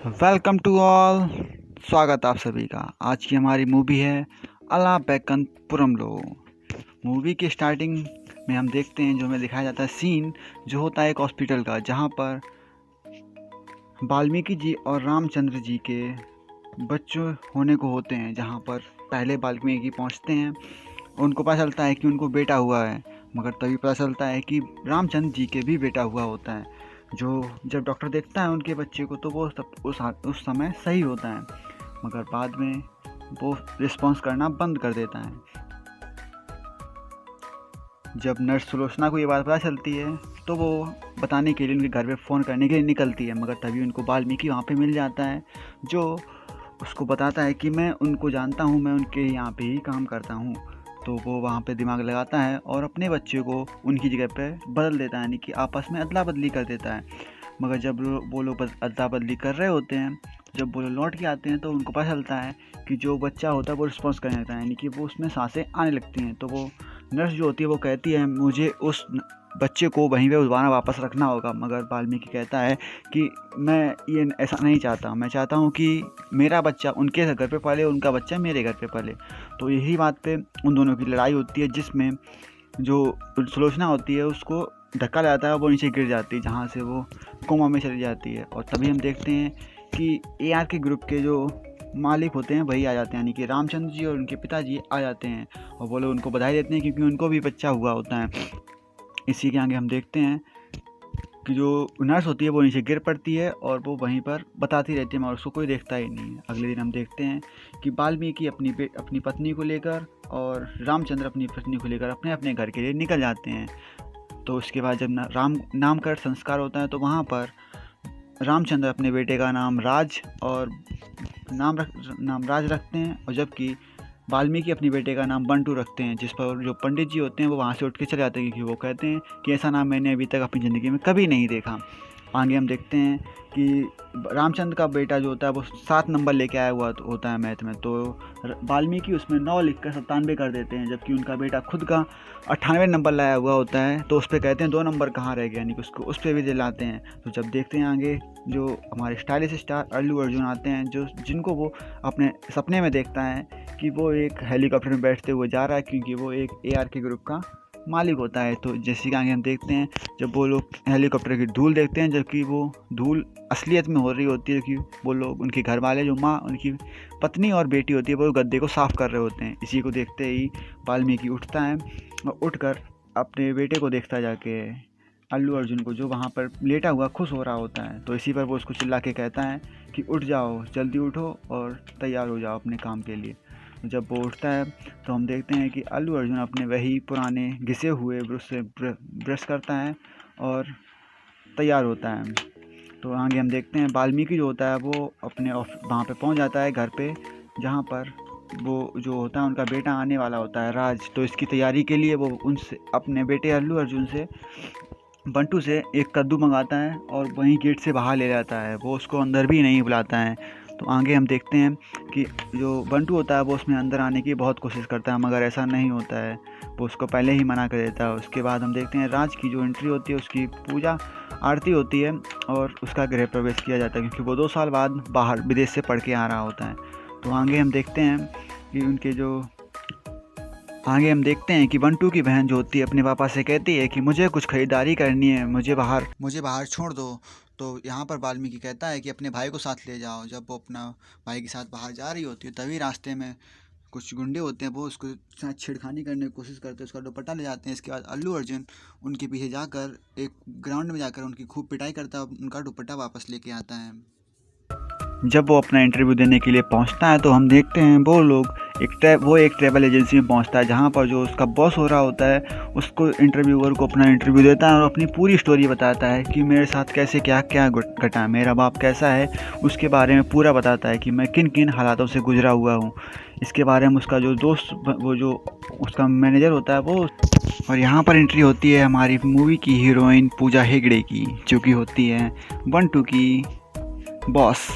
Welcome to all. स्वागत आप सभी का। आज की हमारी मूवी है अला बैकंतपुरमलो। मूवी की स्टार्टिंग में हम देखते हैं जो हमें दिखाया जाता है सीन जो होता है एक हॉस्पिटल का, जहाँ पर वाल्मीकि जी और रामचंद्र जी के बच्चों होने को होते हैं। जहाँ पर पहले वाल्मीकि पहुँचते हैं, उनको पता चलता है कि उनको बेटा हुआ है, मगर तभी पता चलता है कि रामचंद्र जी के भी बेटा हुआ होता है। जो जब डॉक्टर देखता है उनके बच्चे को तो वो उस समय सही होता है, मगर बाद में वो रिस्पॉन्स करना बंद कर देता है। जब नर्स सुलोचना को ये बात पता चलती है तो वो बताने के लिए उनके घर पे फ़ोन करने के लिए निकलती है, मगर तभी उनको वाल्मीकि वहाँ पे मिल जाता है, जो उसको बताता है कि मैं उनको जानता हूँ, मैं उनके यहाँ पे ही काम करता हूँ। तो वो वहाँ पे दिमाग लगाता है और अपने बच्चे को उनकी जगह पे बदल देता है, यानी कि आपस में अदला बदली कर देता है। मगर जब वो लोग अदला बदली कर रहे होते हैं, जब वो लोग लौट के आते हैं तो उनको पता चलता है कि जो बच्चा होता है वो रिस्पॉन्स करने लगता है, यानी कि वो उसमें सांसें आने लगती हैं। तो वो नर्स जो होती है वो कहती है मुझे उस बच्चे को वहीं पे दोबारा वापस रखना होगा, मगर वाल्मीकि कहता है कि मैं ये ऐसा नहीं चाहता, मैं चाहता हूँ कि मेरा बच्चा उनके घर पे पले, उनका बच्चा मेरे घर पे पले। तो यही बात पे उन दोनों की लड़ाई होती है, जिसमें जो सुलोचना होती है उसको धक्का लगाता है, वो नीचे गिर जाती है, जहाँ से वो कोमा में चली जाती है। और तभी हम देखते हैं कि AR के ग्रुप के जो मालिक होते हैं वही आ जाते हैं, यानी कि रामचंद्र जी और उनके पिताजी आ जाते हैं, और वो लोग उनको बधाई देते हैं क्योंकि उनको भी बच्चा हुआ होता है। इसी के आगे हम देखते हैं कि जो नर्स होती है वो नीचे गिर पड़ती है और वो वहीं पर बताती रहती है, मगर उसको कोई देखता ही नहीं है। अगले दिन हम देखते हैं कि वाल्मीकि अपनी पत्नी को लेकर और रामचंद्र अपनी पत्नी को लेकर अपने अपने घर के लिए निकल जाते हैं। तो उसके बाद जब नामकरण संस्कार होता है तो वहाँ पर रामचंद्र अपने बेटे का नाम राज और नाम राज रखते हैं, और जबकि वाल्मीकि अपने बेटे का नाम बंटू रखते हैं, जिस पर जो पंडित जी होते हैं वो वहाँ से उठ के चले जाते हैं, क्योंकि वो कहते हैं कि ऐसा नाम मैंने अभी तक अपनी ज़िंदगी में कभी नहीं देखा। आगे हम देखते हैं कि रामचंद्र का बेटा जो होता है वो 7 नंबर लेके आया हुआ होता है मैथ में, तो वाल्मीकि उसमें 9 लिख कर 97 कर देते हैं, जबकि उनका बेटा खुद का 98 नंबर लाया हुआ होता है। तो उस पर कहते हैं 2 नंबर कहाँ रह गए, यानी कि उसको उस पर भी दिलाते हैं। तो जब देखते हैं आगे जो हमारे स्टाइलिश स्टार अल्लू अर्जुन आते हैं, जिनको वो अपने सपने में देखता है कि वो एक हेलीकॉप्टर में बैठते हुए जा रहा है, क्योंकि वो एक AR के ग्रुप का मालिक होता है। तो जैसे कि आगे हम देखते हैं जब वो लोग हेलीकॉप्टर की धूल देखते हैं, जबकि वो धूल असलियत में हो रही होती है, कि वो लोग उनके घर वाले जो माँ, उनकी पत्नी और बेटी होती है, वो गद्दे को साफ़ कर रहे होते हैं। इसी को देखते ही वाल्मीकि उठता है और उठकर अपने बेटे को देखता जाके अल्लू अर्जुन को, जो वहाँ पर लेटा हुआ खुश हो रहा होता है। तो इसी पर वो उसको चिल्ला के कहता है कि उठ जाओ, जल्दी उठो और तैयार हो जाओ अपने काम के लिए। जब वो उठता है तो हम देखते हैं कि अल्लू अर्जुन अपने वही पुराने घिसे हुए ब्रश से ब्रश करता है और तैयार होता है। तो आगे हम देखते हैं वाल्मीकि जो होता है वो अपने वहाँ पे पहुँच जाता है घर पे, जहाँ पर वो जो होता है उनका बेटा आने वाला होता है राज। तो इसकी तैयारी के लिए वो उनसे अपने बेटे अल्लू अर्जुन से बंटू से एक कद्दू मंगाता है और वहीं गेट से बाहर ले जाता है, वो उसको अंदर भी नहीं बुलाता है। तो आगे हम देखते हैं कि जो बंटू होता है वो उसमें अंदर आने की बहुत कोशिश करता है, मगर ऐसा नहीं होता है, वो उसको पहले ही मना कर देता है। उसके बाद हम देखते हैं राज की जो एंट्री होती है, उसकी पूजा आरती होती है और उसका गृह प्रवेश किया जाता है, क्योंकि वो 2 साल बाद बाहर विदेश से पढ़ के आ रहा होता है। तो आगे हम देखते हैं कि बंटू की बहन जो होती है अपने पापा से कहती है कि मुझे कुछ ख़रीदारी करनी है, मुझे बाहर छोड़ दो। तो यहाँ पर वाल्मीकि कहता है कि अपने भाई को साथ ले जाओ। जब वो अपना भाई के साथ बाहर जा रही होती है, तभी रास्ते में कुछ गुंडे होते हैं, वो उसको साथ छेड़खानी करने की कोशिश करते हैं, उसका दुपट्टा ले जाते हैं। इसके बाद अल्लू अर्जुन उनके पीछे जाकर एक ग्राउंड में जाकर उनकी खूब पिटाई करता है, उनका दुपट्टा वापस लेके आता है। जब वो अपना इंटरव्यू देने के लिए पहुंचता है तो हम देखते हैं वो एक ट्रैवल एजेंसी में पहुंचता है, जहां पर जो उसका बॉस हो रहा होता है उसको इंटरव्यूअर को अपना इंटरव्यू देता है और अपनी पूरी स्टोरी बताता है कि मेरे साथ कैसे क्या क्या घटा, मेरा बाप कैसा है, उसके बारे में पूरा बताता है कि मैं किन किन हालातों से गुजरा हुआ हूँ। इसके बारे में उसका जो दोस्त, वो जो उसका मैनेजर होता है वो। और यहाँ पर एंट्री होती है हमारी मूवी की हीरोइन पूजा हेगड़े की, जो कि होती है बंटू की बॉस।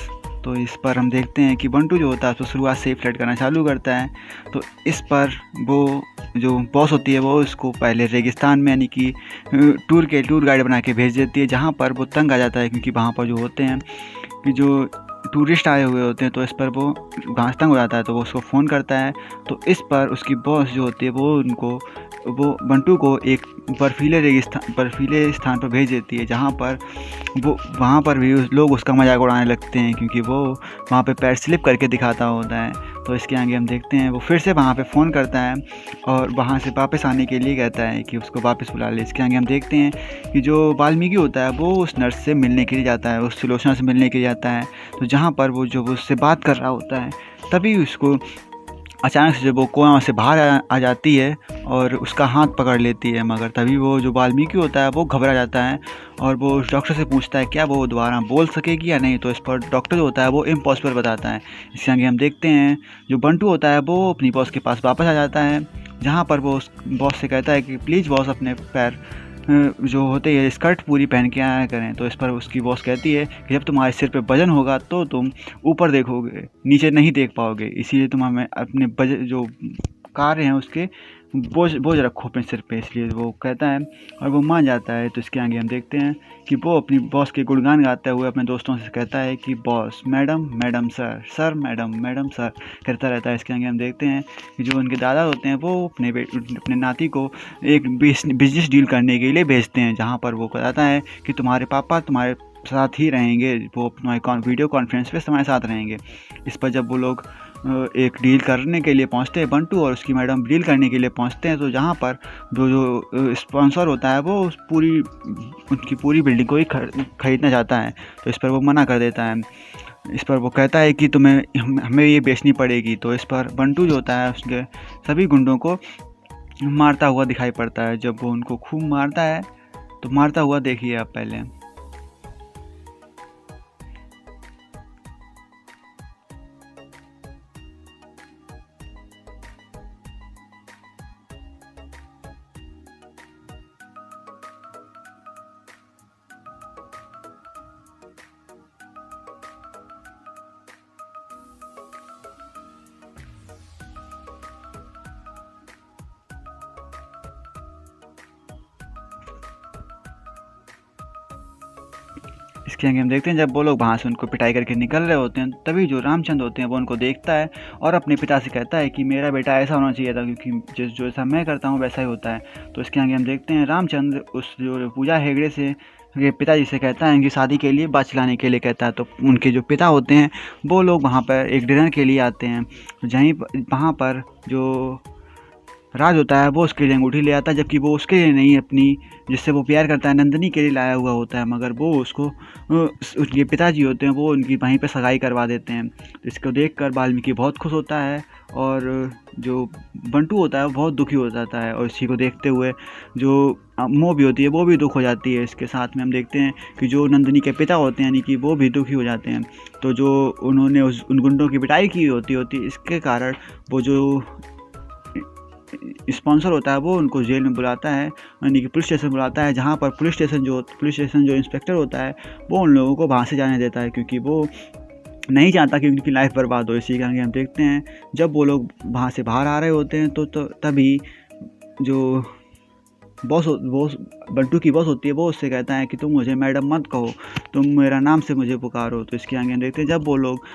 तो इस पर हम देखते हैं कि बंटू जो होता है तो शुरुआत से ही फ्लर्ट करना चालू करता है। तो इस पर वो जो बॉस होती है वो इसको पहले रेगिस्तान में, यानी कि टूर गाइड बना के भेज देती है, जहाँ पर वो तंग आ जाता है, क्योंकि वहाँ पर जो होते हैं कि जो टूरिस्ट आए हुए होते हैं, तो इस पर वो घास तंग हो जाता है, तो वो उसको फ़ोन करता है। तो इस पर उसकी बॉस जो होती है वो बंटू को एक बर्फीले स्थान पर भेज देती है, जहाँ पर वो वहाँ पर भी लोग उसका मजाक उड़ाने लगते हैं, क्योंकि वो वहाँ पे पैर स्लिप करके दिखाता होता है। तो इसके आगे हम देखते हैं वो फिर से वहाँ पे फ़ोन करता है और वहाँ से वापस आने के लिए कहता है कि उसको वापस बुला ले। इसके आगे हम देखते हैं कि जो वाल्मीकि होता है वो उस नर्स से मिलने के लिए जाता है, उस सुलोचना से मिलने के लिए जाता है। तो जहाँ पर वो उससे बात कर रहा होता है, तभी उसको अचानक से जब वो कुआं से बाहर आ जाती है और उसका हाथ पकड़ लेती है, मगर तभी वो जो वाल्मीकि होता है वो घबरा जाता है और वो डॉक्टर से पूछता है क्या वो दोबारा बोल सकेगी या नहीं। तो इस पर डॉक्टर जो होता है वो इम्पॉसिबल बताता है। इसके आगे हम देखते हैं जो बंटू होता है वो अपनी बॉस के पास वापस आ जाता है, जहाँ पर वो उस बॉस से कहता है कि प्लीज़ बॉस अपने पैर जो होते हैं स्कर्ट पूरी पहन के आया करें। तो इस पर उसकी बॉस कहती है कि जब तुम्हारे सिर पे वजन होगा तो तुम ऊपर देखोगे, नीचे नहीं देख पाओगे, इसीलिए तुम हमें अपने जो कार्य हैं उसके बोझ रखो अपने सिर पे। इसलिए वो कहता है और वो मान जाता है। तो इसके आगे हम देखते हैं कि वो अपनी बॉस के गुणगान गाते हुए अपने दोस्तों से कहता है कि boss madam madam sir, sir madam madam sir करता रहता है। इसके आगे हम देखते हैं कि जो उनके दादा होते हैं वो अपने नाती को एक बिजनेस डील करने के लिए भेजते हैं, जहाँ पर वो कहता है कि तुम्हारे पापा तुम्हारे साथ ही रहेंगे, वो तुम्हारे वीडियो कॉन्फ्रेंस पे तुम्हारे साथ रहेंगे। इस पर जब वो लोग एक डील करने के लिए पहुंचते हैं, बंटू और उसकी मैडम डील करने के लिए पहुंचते हैं, तो जहां पर जो स्पॉन्सर होता है वो उनकी पूरी बिल्डिंग को ही खरीदना चाहता है। तो इस पर वो मना कर देता है। इस पर वो कहता है कि हमें ये बेचनी पड़ेगी। तो इस पर बंटू जो होता है उसके सभी गुंडों को मारता हुआ दिखाई पड़ता है। जब वो उनको खूब मारता है तो मारता हुआ देखिए आप पहले। इसके आगे हम देखते हैं जब वो लोग वहाँ से उनको पिटाई करके निकल रहे होते हैं, तभी जो रामचंद्र होते हैं वो उनको देखता है और अपने पिता से कहता है कि मेरा बेटा ऐसा होना चाहिए था, क्योंकि जैसा मैं करता हूँ वैसा ही होता है। तो इसके आगे हम देखते हैं रामचंद्र उस जो पूजा हेगड़े से के पिताजी से कहता है कि शादी के लिए बात चलाने के लिए कहता है। तो उनके जो पिता होते हैं वो लोग वहाँ पर एक डिनर के लिए आते हैं, वहाँ पर जो राज होता है वो उसके लिए अंगूठी ले आता है, जबकि वो उसके लिए नहीं अपनी जिससे वो प्यार करता है नंदिनी के लिए लाया हुआ होता है। मगर वो उसको उनके पिताजी होते हैं वो उनकी वहीं पे सगाई करवा देते हैं। तो इसको देखकर वाल्मीकि बहुत खुश होता है और जो बंटू होता है वो बहुत दुखी हो जाता है, और इसी को देखते हुए जो मोह भी होती है वो भी दुख हो जाती है। इसके साथ में हम देखते हैं कि जो नंदिनी के पिता होते हैं यानी कि वो भी दुखी हो जाते हैं। तो जो उन्होंने उन गुंडों की पिटाई की होती इसके कारण वो जो स्पॉन्सर होता है वो उनको जेल में बुलाता है, यानी कि पुलिस स्टेशन बुलाता है, जहाँ पर पुलिस स्टेशन जो इंस्पेक्टर होता है वो उन लोगों को वहाँ से जाने देता है, क्योंकि वो नहीं चाहता कि उनकी लाइफ बर्बाद हो। इसी के आगे हम देखते हैं जब वो लोग वहाँ से बाहर आ रहे होते हैं तो तभी जो बॉस बंटू की बॉस होती है वो उससे कहता है कि तुम मुझे मैडम मत कहो, तुम मेरा नाम से मुझे पुकारो। तो इसके आगे देखते हैं जब वो लोग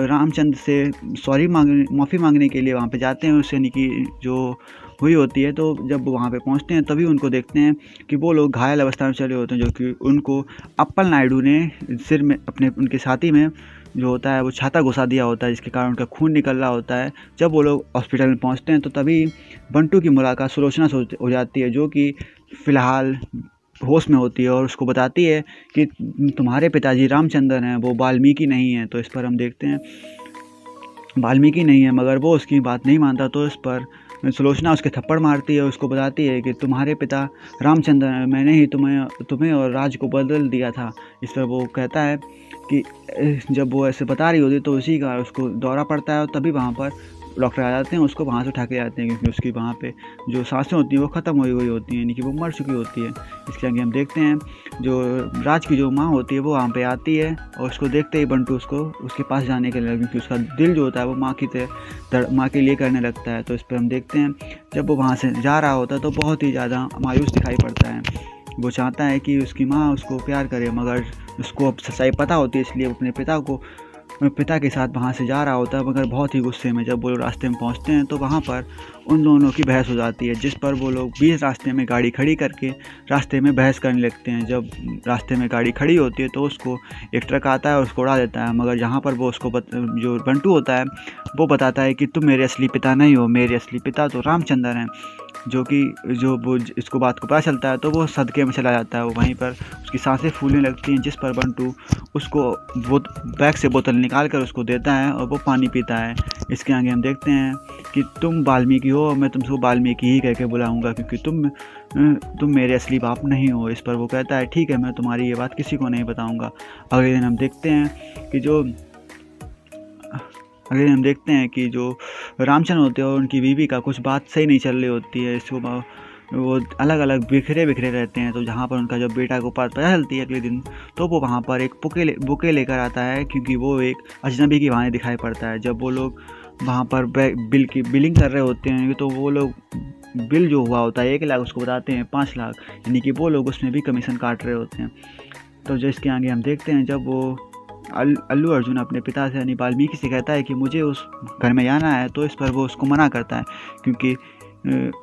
रामचंद्र से माफ़ी मांगने के लिए वहाँ पे जाते हैं, उससे यानी कि जो हुई होती है। तो जब वहाँ पे पहुँचते हैं तभी उनको देखते हैं कि वो लोग घायल अवस्था में चले होते हैं, जो कि उनको अप्पल नायडू ने सिर में उनके छाती में जो होता है वो छाता घुसा दिया होता है, जिसके कारण उनका खून निकल रहा होता है। जब वो लोग हॉस्पिटल में पहुंचते हैं तो तभी बंटू की मुलाकात सुलोचना से हो जाती है, जो कि फ़िलहाल होश में होती है और उसको बताती है कि तुम्हारे पिताजी रामचंद्र हैं, वो वाल्मीकि नहीं हैं। तो इस पर हम देखते हैं वाल्मीकि नहीं है, मगर वो उसकी बात नहीं मानता। तो इस पर सुलोचना उसके थप्पड़ मारती है, उसको बताती है कि तुम्हारे पिता रामचंद्र हैं, मैंने ही तुम्हें और राज को बदल दिया था। इस पर वो कहता है कि जब वो ऐसे बता रही होती तो उसी का उसको दौरा पड़ता है, और तभी वहाँ पर डॉक्टर आ जाते हैं, उसको वहाँ से उठा के जाते हैं, क्योंकि उसकी वहाँ पे जो सांसें होती हैं वो ख़त्म हुई होती हैं, यानी कि वो मर चुकी होती है। इसके आगे हम देखते हैं जो राज की जो माँ होती है वो वहाँ पे आती है, और उसको देखते ही बंटू उसके पास जाने के लिए, क्योंकि उसका दिल जो होता है वो माँ के लिए करने लगता है। तो इस पर हम देखते हैं जब वो वहाँ से जा रहा होता है तो बहुत ही ज़्यादा मायूस दिखाई पड़ता है। वो चाहता है कि उसकी माँ उसको प्यार करे, मगर उसको अब सच्चाई पता होती है, इसलिए वो अपने पिता को पिता के साथ वहाँ से जा रहा होता है, मगर बहुत ही गुस्से में। जब वो लोग रास्ते में पहुँचते हैं तो वहाँ पर उन दोनों की बहस हो जाती है, जिस पर वो लोग बीच रास्ते में गाड़ी खड़ी करके रास्ते में बहस करने लगते हैं। जब रास्ते में गाड़ी खड़ी होती है तो उसको एक ट्रक आता है और उसको उड़ा देता है, मगर जहाँ पर वो उसको जो बंटू होता है वो बताता है कि तुम मेरे असली पिता नहीं हो, मेरे असली पिता तो रामचंद्र हैं। जो वो इसको बात को पता चलता है तो वो सदके में चला जाता है। वो वहीं पर उसकी सांसें फूलने लगती हैं, जिस पर बंटू उसको वो बैग से बोतल निकाल कर उसको देता है और वो पानी पीता है। इसके आगे हम देखते हैं कि तुम वाल्मीकि हो, मैं तुमको वाल्मीकि ही कह के बुलाऊंगा, क्योंकि तुम मेरे असली बाप नहीं हो। इस पर वो कहता है ठीक है, मैं तुम्हारी ये बात किसी को नहीं बताऊंगा। अगले दिन हम देखते हैं कि जो रामचंद्र होते हैं और उनकी बीवी का कुछ बात सही नहीं चल रही होती है। इसको वो अलग अलग बिखरे रहते हैं। तो जहाँ पर उनका जब बेटा को पता चलती है अगले दिन, तो वो वहाँ पर एक बुके लेकर आता है, क्योंकि वो एक अजनबी की भांति दिखाई पड़ता है। जब वो लोग वहाँ पर बिलिंग कर रहे होते हैं तो वो लोग बिल जो हुआ होता है 1 लाख उसको बताते हैं 5 लाख, यानी कि वो लोग उसमें भी कमीशन काट रहे होते हैं। तो जो इसके आगे हम देखते हैं, जब वो अल्लू अर्जुन अपने पिता से यानी वाल्मीकि से कहता है कि मुझे उस घर में जाना है, तो इस पर वो उसको मना करता है, क्योंकि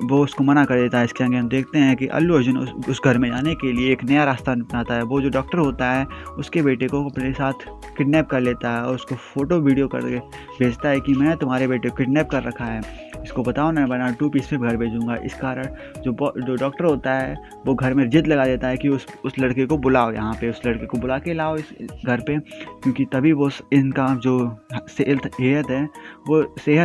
वो उसको मना कर देता है। इसके आगे हम देखते हैं कि अल्लू अर्जुन उस घर में जाने के लिए एक नया रास्ता अपनाता है। वो जो डॉक्टर होता है उसके बेटे को अपने साथ किडनैप कर लेता है और उसको फ़ोटो वीडियो करके भेजता है कि मैं तुम्हारे बेटे को किडनैप कर रखा है, इसको बताओ ना, वरना 2 पीस में घर भेजूँगा। इस कारण जो डॉक्टर होता है वो घर में जिद लगा देता है कि उस लड़के को बुलाओ, यहाँ पे उस लड़के को बुला के लाओ इस घर पे, क्योंकि तभी वो इनका जो सेहत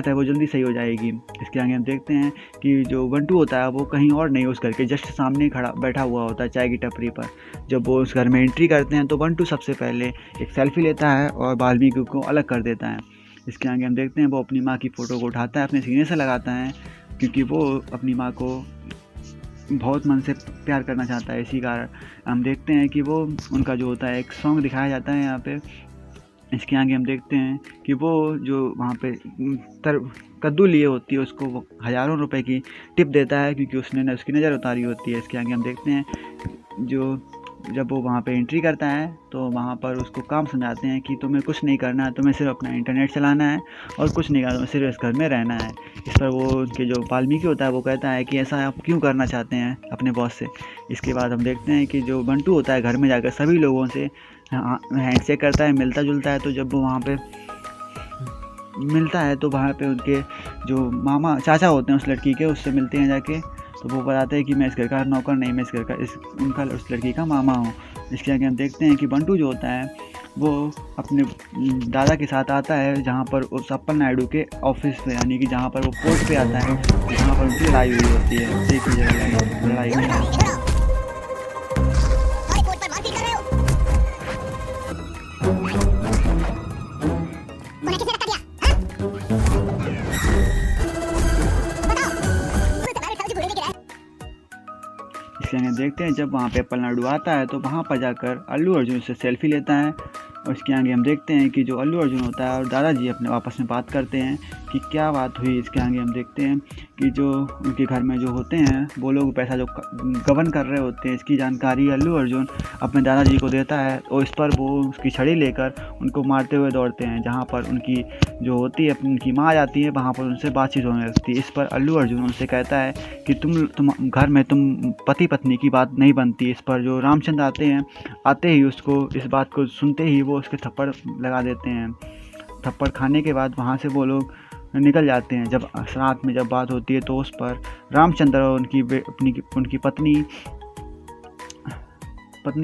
है वो जल्दी सही हो जाएगी। इसके आगे हम देखते हैं कि जो बंटू होता है वो कहीं और नहीं, उस घर के जस्ट सामने बैठा हुआ होता है चाय की टपरी पर। जब वो उस घर में एंट्री करते हैं तो बंटू सबसे पहले एक सेल्फी लेता है और वाल्मीकि को अलग कर देता है। इसके आगे हम देखते हैं वो अपनी माँ की फ़ोटो को उठाता है, अपने सीने से लगाता है, क्योंकि वो अपनी माँ को बहुत मन से प्यार करना चाहता है। इसी कारण हम देखते हैं कि वो उनका जो होता है एक सॉन्ग दिखाया जाता है यहाँ पे। इसके आगे हम देखते हैं कि वो जो वहाँ पे कद्दू लिए होती है उसको वो हज़ारों रुपए की टिप देता है, क्योंकि उसने उसकी नज़र उतारी होती है। इसके आगे हम देखते हैं जब वो वहाँ पे एंट्री करता है तो वहाँ पर उसको काम समझाते हैं कि तुम्हें कुछ नहीं करना है, तुम्हें सिर्फ अपना इंटरनेट चलाना है और कुछ नहीं करना, तुम्हें सिर्फ इस घर में रहना है। इस पर वो उनके जो वाल्मीकि होता है वो कहता है कि ऐसा आप क्यों करना चाहते हैं अपने बॉस से। इसके बाद हम देखते हैं कि जो बंटू होता है घर में जाकर सभी लोगों से हैंडशेक करता है, मिलता जुलता है। तो जब वो वहाँ पे मिलता है तो वहाँ पे उनके जो चाचा होते हैं उस लड़की के, उससे मिलते हैं जाके। तो वो बताते हैं कि मैं इस घर का नौकर नहीं, मैं इस घर का उस लड़की का मामा हूँ। इसके आगे हम देखते हैं कि बंटू जो होता है वो अपने दादा के साथ आता है, जहाँ पर उस अप्पल नायडू के ऑफिस में, यानी कि जहाँ पर वो कोर्ट पे आता है, जहाँ पर उनकी लड़ाई हुई होती है। एक ही जगह लड़ाई हुई है। देखते हैं जब वहाँ पे अप्पल नायडू आता है तो वहाँ पर जाकर अल्लू अर्जुन से सेल्फी लेता है। और इसके आगे हम देखते हैं कि जो अल्लू अर्जुन होता है और दादाजी अपने आपस में बात करते हैं कि क्या बात हुई। इसके आगे हम देखते हैं कि जो उनके घर में जो होते हैं वो लोग पैसा जो गबन कर रहे होते हैं, इसकी जानकारी अल्लू अर्जुन अपने दादाजी को देता है और इस पर वो उसकी छड़ी लेकर उनको मारते हुए दौड़ते हैं। जहाँ पर उनकी जो होती है उनकी माँ आ जाती है, वहाँ पर उनसे बातचीत होने लगती है। इस पर अल्लू अर्जुन उनसे कहता है कि तुम घर में तुम पति पत्नी की बात नहीं बनती। इस पर जो रामचंद्र आते ही उसको इस बात को सुनते ही वो उसके थप्पड़ लगा देते हैं। थप्पड़ खाने के बाद वहाँ से वो लोग निकल जाते हैं। जब रात में जब बात होती है तो उस पर रामचंद्र और उनकी पत्नी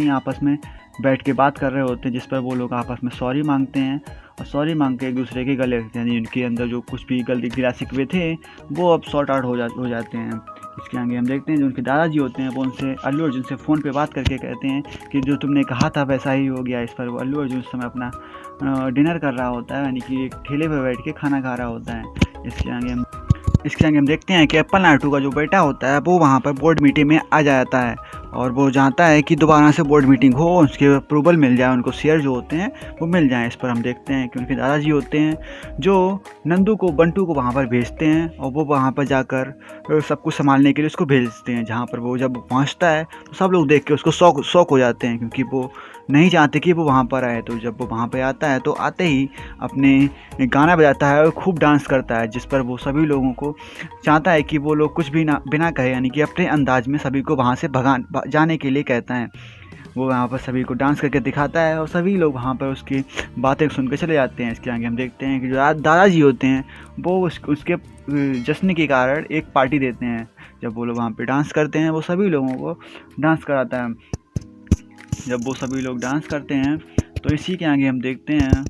आपस में बैठ के बात कर रहे होते हैं, जिस पर वो लोग आपस में सॉरी मांगते हैं और सॉरी मांग के एक दूसरे के गले लगते हैं, यानी उनके अंदर जो कुछ भी गलती गिला शिकवे थे वो अब सॉर्ट आउट हो जाते हैं। इसके आगे हम देखते हैं जो उनके दादाजी होते हैं वो उनसे अल्लू अर्जुन से फ़ोन पे बात करके कहते हैं कि जो तुमने कहा था वैसा ही हो गया। इस पर वो अल्लू अर्जुन उस समय अपना डिनर कर रहा होता है, यानी कि एक ठेले पर बैठ के खाना खा रहा होता है। इसके आगे हम देखते हैं कि अप्पल नायडू का जो बेटा होता है वो वहाँ पर बोर्ड मीटिंग में आ जाता है और वो चाहता है कि दोबारा से बोर्ड मीटिंग हो, उसके अप्रूवल मिल जाए, उनको शेयर जो होते हैं वो मिल जाएं। इस पर हम देखते हैं कि उनके दादाजी होते हैं जो बंटू को वहाँ पर भेजते हैं और वो वहाँ पर जाकर सब कुछ संभालने के लिए उसको भेजते हैं। जहाँ पर वो जब पहुँचता है तो सब लोग देख के उसको शौक हो जाते हैं, क्योंकि वो नहीं चाहते कि वो वहाँ पर आए। तो जब वो वहाँ पे आता है तो आते ही अपने गाना बजाता है और खूब डांस करता है, जिस पर वो सभी लोगों को चाहता है कि वो लोग कुछ भी ना बिना कहे, यानी कि अपने अंदाज में सभी को वहाँ से जाने के लिए कहता है। वो वहाँ पर सभी को डांस करके दिखाता है और सभी लोग वहाँ पर उसकी बातें सुन के चले जाते हैं। इसके आगे हम देखते हैं कि जो दादाजी होते हैं वो उसके जश्न के कारण एक पार्टी देते हैं। जब वो लोग वहाँ पे डांस करते हैं वो सभी लोगों को डांस कराता है। जब वो सभी लोग डांस करते हैं तो इसी के आगे हम देखते हैं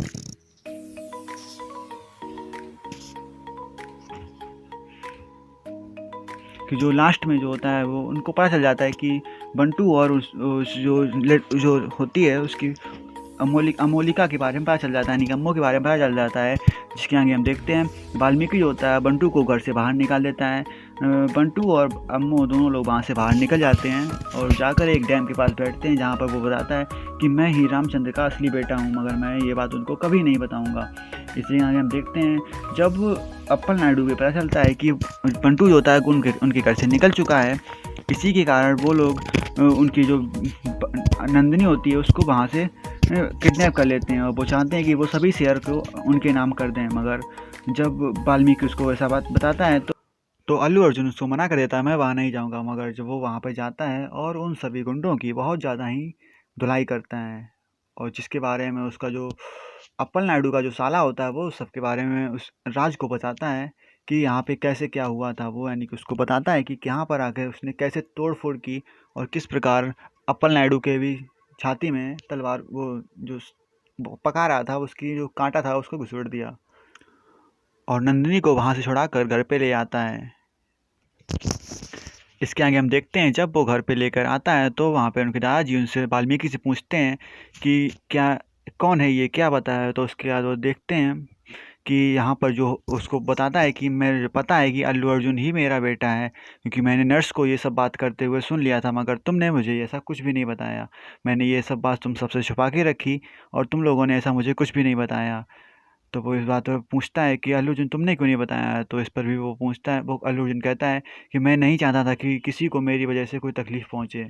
कि जो लास्ट में जो होता है वो उनको पता चल जाता है कि बंटू और उस जो होती है उसकी अमोलिका के बारे में पता चल जाता है, निकम्मों के बारे में पता चल जाता है। जिसके आगे हम देखते हैं वाल्मीकि जो होता है बंटू को घर से बाहर निकाल देता है। बंटू और अम्मू दोनों लोग वहाँ से बाहर निकल जाते हैं और जाकर एक डैम के पास बैठते हैं, जहाँ पर वो बताता है कि मैं ही रामचंद्र का असली बेटा हूँ, मगर मैं ये बात उनको कभी नहीं बताऊँगा। इसलिए आगे हम देखते हैं जब अप्पल नायडू को पता चलता है कि बंटू जो होता है उनके घर से निकल चुका है, इसी के कारण वो लोग उनकी जो नंदिनी होती है उसको वहाँ से किडनैप कर लेते हैं और वो चाहते हैं कि वो सभी शेयर को उनके नाम कर दें। मगर जब वाल्मीकि उसको ऐसा बात बताता है तो अल्लू अर्जुन उसको मना कर देता है, मैं वहाँ नहीं जाऊँगा। मगर जब वो वहाँ पर जाता है और उन सभी गुंडों की बहुत ज़्यादा ही धुलाई करता है, और जिसके बारे में उसका जो अप्पल नायडू का जो साला होता है वो सबके बारे में उस राज को बताता है कि यहाँ पे कैसे क्या हुआ था। वो यानी कि उसको बताता है कि यहाँ पर आकर उसने कैसे तोड़ फोड़ की और किस प्रकार अप्पल नायडू के भी छाती में तलवार जो पका रहा था उसकी जो कांटा था उसको घुसेड़ दिया और नंदिनी को वहाँ से छुड़ाकर घर पे ले आता है। इसके आगे हम देखते हैं जब वो घर पे लेकर आता है तो वहाँ पे उनके दादाजी उनसे वाल्मीकि से पूछते हैं कि क्या कौन है ये, क्या बताया। तो उसके बाद वो देखते हैं कि यहाँ पर जो उसको बताता है कि मुझे पता है कि अल्लू अर्जुन ही मेरा बेटा है, क्योंकि मैंने नर्स को ये सब बात करते हुए सुन लिया था, मगर तुमने मुझे ऐसा कुछ भी नहीं बताया। मैंने ये सब बात तुम सबसे छुपा के रखी और तुम लोगों ने ऐसा मुझे कुछ भी नहीं बताया। तो वो इस बात पर पूछता है कि अल्लू अर्जुन तुमने क्यों नहीं बताया। तो इस पर भी वो पूछता है, वो अल्लू अर्जुन कहता है कि मैं नहीं चाहता था कि किसी को मेरी वजह से कोई तकलीफ़ पहुँचे।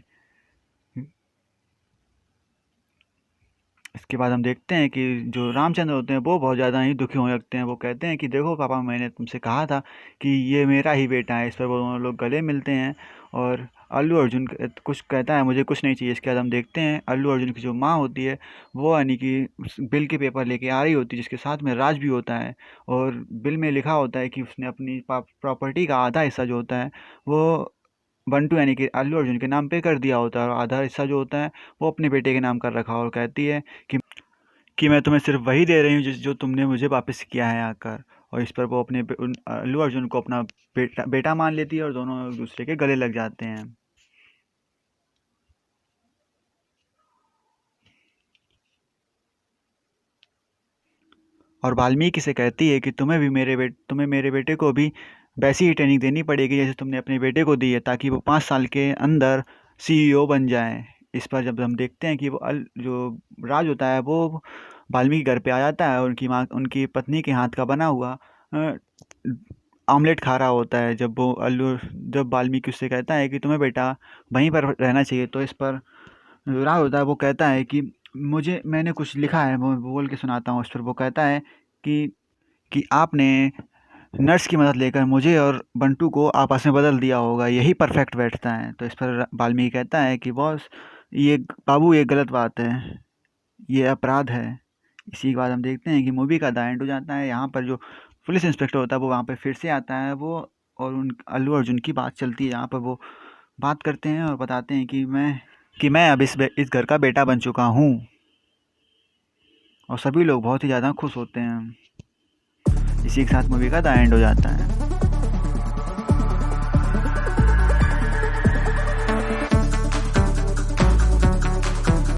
इसके बाद हम देखते हैं कि जो रामचंद्र होते हैं वो बहुत ज़्यादा ही दुखी होने लगते हैं। वो कहते हैं कि देखो पापा, मैंने तुमसे कहा था कि ये मेरा ही बेटा है। इस पर वो दोनों लोग गले मिलते हैं और अल्लू अर्जुन कुछ कहता है मुझे कुछ नहीं चाहिए। इसके बाद हम देखते हैं अल्लू अर्जुन की जो माँ होती है वो यानी कि बिल के पेपर लेके आ रही होती है, जिसके साथ में राज भी होता है, और बिल में लिखा होता है कि उसने अपनी प्रॉपर्टी का आधा हिस्सा जो होता है वो बंटू यानी कि अल्लू अर्जुन के नाम पे कर दिया होता है, और आधा हिस्सा जो होता है वो अपने बेटे के नाम कर रखा। और कहती है कि मैं तुम्हें सिर्फ वही दे रही हूँ जो तुमने मुझे वापस किया है आकर। और इस पर वो अल्लू अर्जुन को अपना बेटा मान लेती है और दोनों एक दूसरे के गले लग जाते हैं। और वाल्मीकि से कहती है कि तुम्हें मेरे बेटे को भी वैसी ही ट्रेनिंग देनी पड़ेगी जैसे तुमने अपने बेटे को दी है, ताकि वो 5 साल के अंदर CEO बन जाए। इस पर जब हम देखते हैं कि जो राज होता है वो वाल्मीकि घर पे आ जाता है और उनकी पत्नी के हाथ का बना हुआ आमलेट खा रहा होता है। जब वाल्मीकि उससे कहता है कि तुम्हें बेटा वहीं पर रहना चाहिए, तो इस पर जो राज होता है वो कहता है कि मैंने कुछ लिखा है, वो बोल के सुनाता हूँ। उस पर वो कहता है कि आपने नर्स की मदद लेकर मुझे और बंटू को आपस में बदल दिया होगा, यही परफेक्ट बैठता है। तो इस पर वाल्मीकि कहता है कि बॉस, ये बाबू, ये गलत बात है, ये अपराध है। इसी के बाद हम देखते हैं कि मूवी का द एंड हो जाता है। यहाँ पर जो पुलिस इंस्पेक्टर होता है वो वहाँ पे फिर से आता है, वो और उन अल्लू अर्जुन की बात चलती है। यहाँ पर वो बात करते हैं और बताते हैं कि मैं अब इस घर का बेटा बन चुका हूँ, और सभी लोग बहुत ही ज़्यादा खुश होते हैं। इसी के साथ मूवी का द एंड हो जाता है।